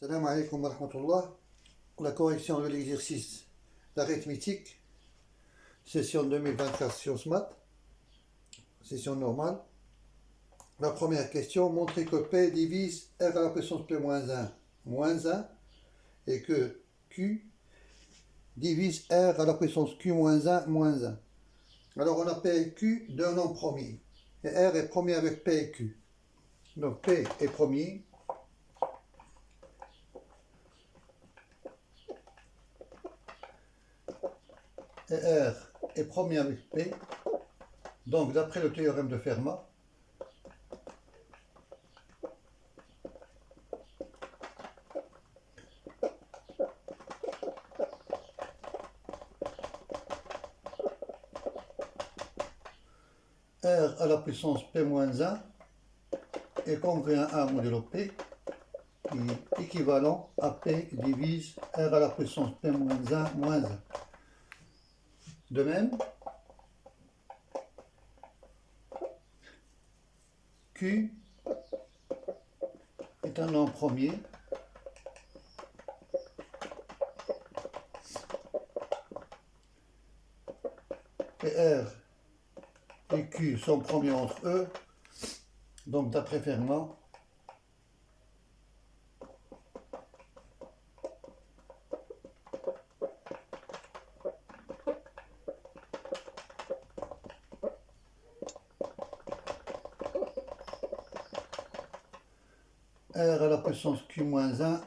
Salam alaikum wa rahmatullah. La correction de l'exercice d'arithmétique, session 2024 sciences maths, session normale. La première question, montrer que P divise R à la puissance P moins 1 et que Q divise R à la puissance Q moins 1 moins 1. Alors on appelle Q d'un nom premier et R est premier avec P et Q. Donc P est premier. Et R est premier avec P. Donc, d'après le théorème de Fermat, R à la puissance P-1 est congruent à 1 modulo P, qui est équivalent à P divise R à la puissance P-1 moins 1. De même, Q est un nom premier et R et Q sont premiers entre eux, donc d'après Fermat, R à la puissance Q-1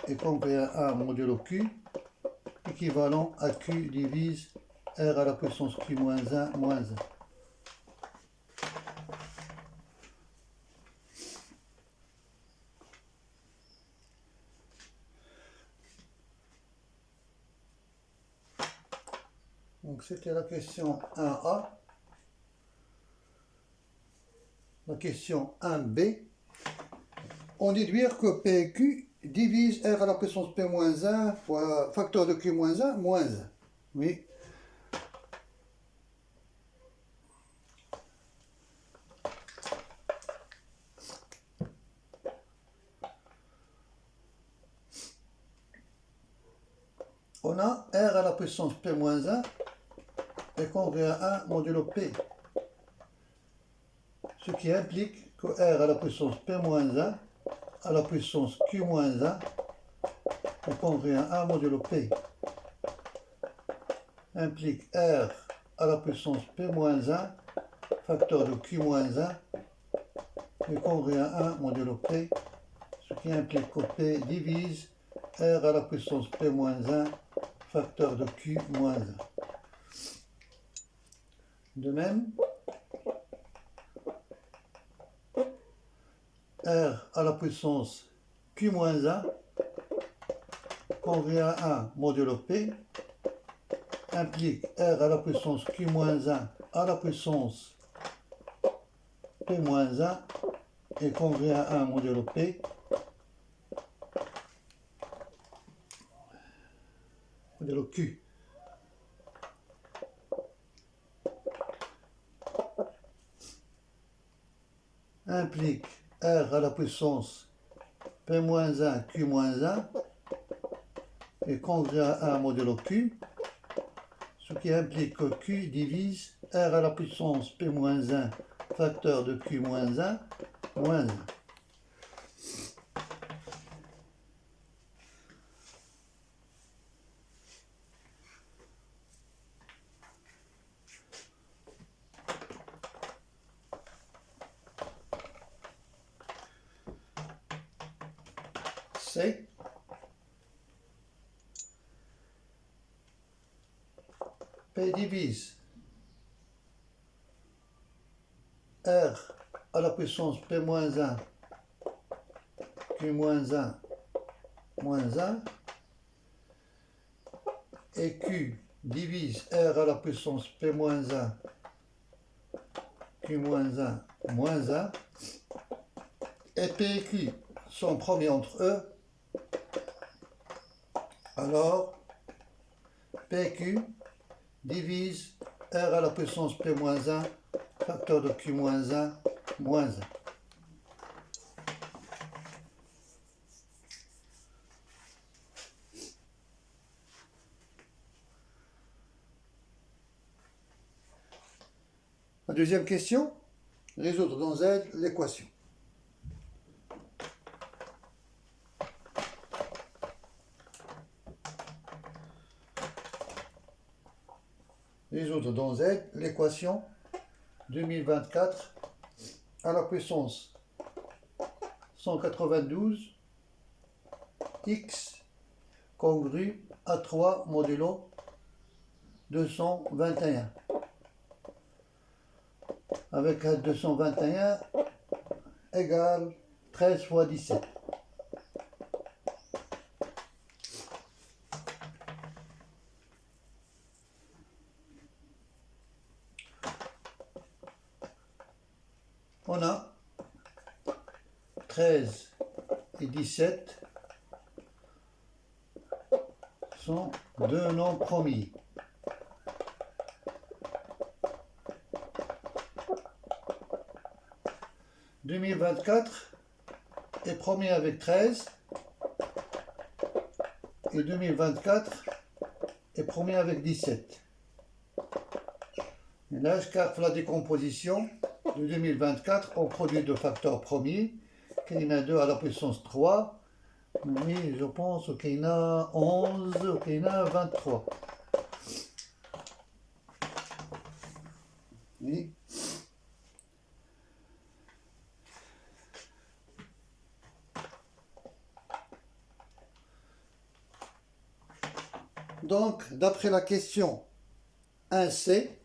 est congruent à 1 modulo Q, équivalent à Q divise R à la puissance Q-1 moins 1. Donc c'était la question 1A. La question 1B. On déduire que P et Q divise R à la puissance P-1 fois facteur de Q-1 moins 1. Oui. On a R à la puissance P-1 est congruent à 1 modulo P. Ce qui implique que R à la puissance P-1 à la puissance Q-1 est congruent à 1 modulo P. Implique R à la puissance P-1 facteur de Q-1 est congruent à 1 modulo P, ce qui implique que P divise R à la puissance P-1 facteur de Q-1. De même, R à la puissance Q-1 congruent à 1 modulo P implique R à la puissance Q-1 à la puissance P-1 est congruent à 1 modulo P modulo Q. Implique R à la puissance P-1 Q-1 est congruent à 1 modulo Q, ce qui implique que Q divise R à la puissance P-1 facteur de Q-1 moins 1. C. P divise R à la puissance P-1 Q-1 moins 1 et Q divise R à la puissance P-1 Q-1 moins 1 et P et Q sont premiers entre eux, alors PQ divise R à la puissance P-1 facteur de Q-1 moins 1. deuxième question, résoudre dans Z l'équation. Résoudre dans Z l'équation 2024 à la puissance 192 x congru à 3 modulo 221. Avec 221 égale 13 fois 17. On a 13 et 17 sont deux nombres premiers. « 2024 est premier avec 13 et 2024 est premier avec 17. Et là, je capte la décomposition de 2024 au produit de facteurs premiers, qu'il y en a 2 à la puissance 3, mais je pense qu'il y en a 11, qu'il y en a 23. Oui. Donc, d'après la question 1C, «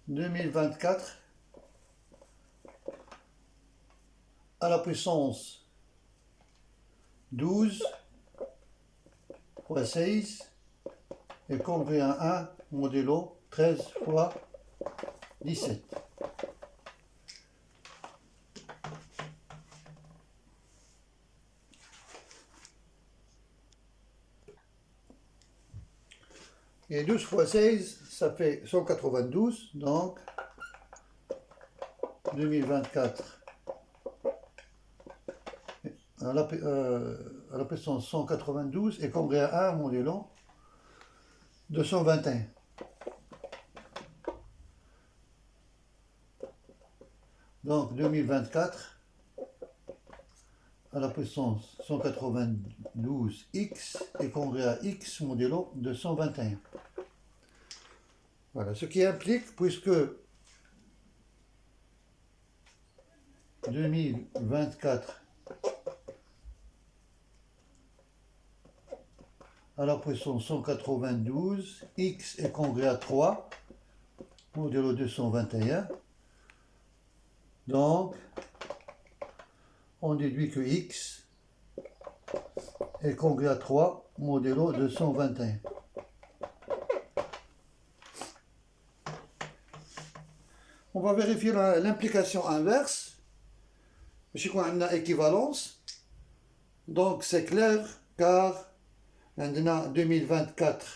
2024 à la puissance 12 fois 6 est congruent à 1 modulo 13 fois 17. » Et 12 fois 16, ça fait 192, donc 2024 à la puissance 192 est congruent à 1 modulo 221. Donc 2024 à la puissance 192x est congruent à x modulo 221. Voilà, ce qui implique, puisque 2024 à la puissance 192, x est congruent à 3, modulo 221. Donc, on déduit que x est congruent à 3, modulo 221. On va vérifier l'implication inverse. Je crois qu'on a équivalence. Donc, c'est clair, car on a 2024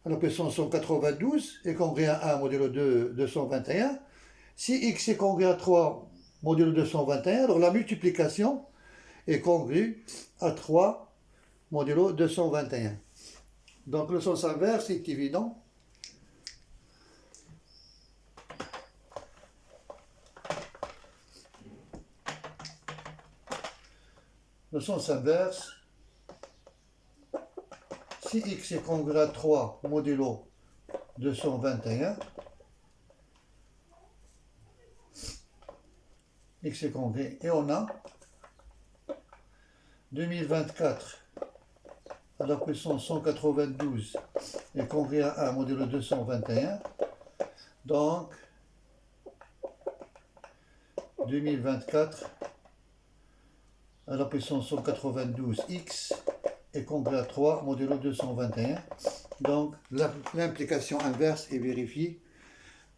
à la puissance 192 est congruent à 1 modulo 221. Si x est congruent à 3 modulo 221, alors la multiplication est congrue à 3 modulo 221. Donc le sens inverse est évident. Le sens inverse, si x est congruent à 3 modulo 221, x est congruent, et on a 2024 à la puissance 192 est congruent à 1 modulo 221. Donc 2024 à la puissance 192x est congruent à 3 modulo 221. Donc l'implication inverse est vérifiée.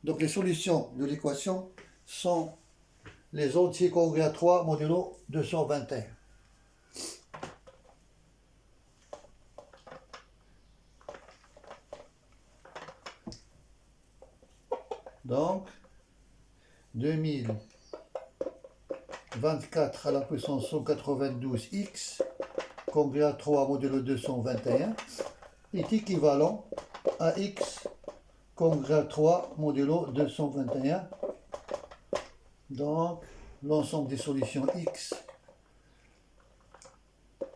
Donc les solutions de l'équation sont les entiers congruents à 3 modulo 221. Donc 2024 24 à la puissance 192x, congrès à 3 modulo 221, est équivalent à x congrès à 3 modulo 221. Donc, l'ensemble des solutions x,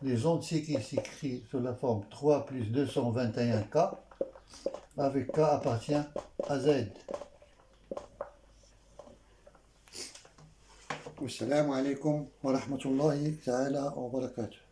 les entiers qui s'écrit sous la forme 3 plus 221k, avec k appartient à z. Wassalamu alaikum wa rahmatullahi ta'ala wa barakatuh.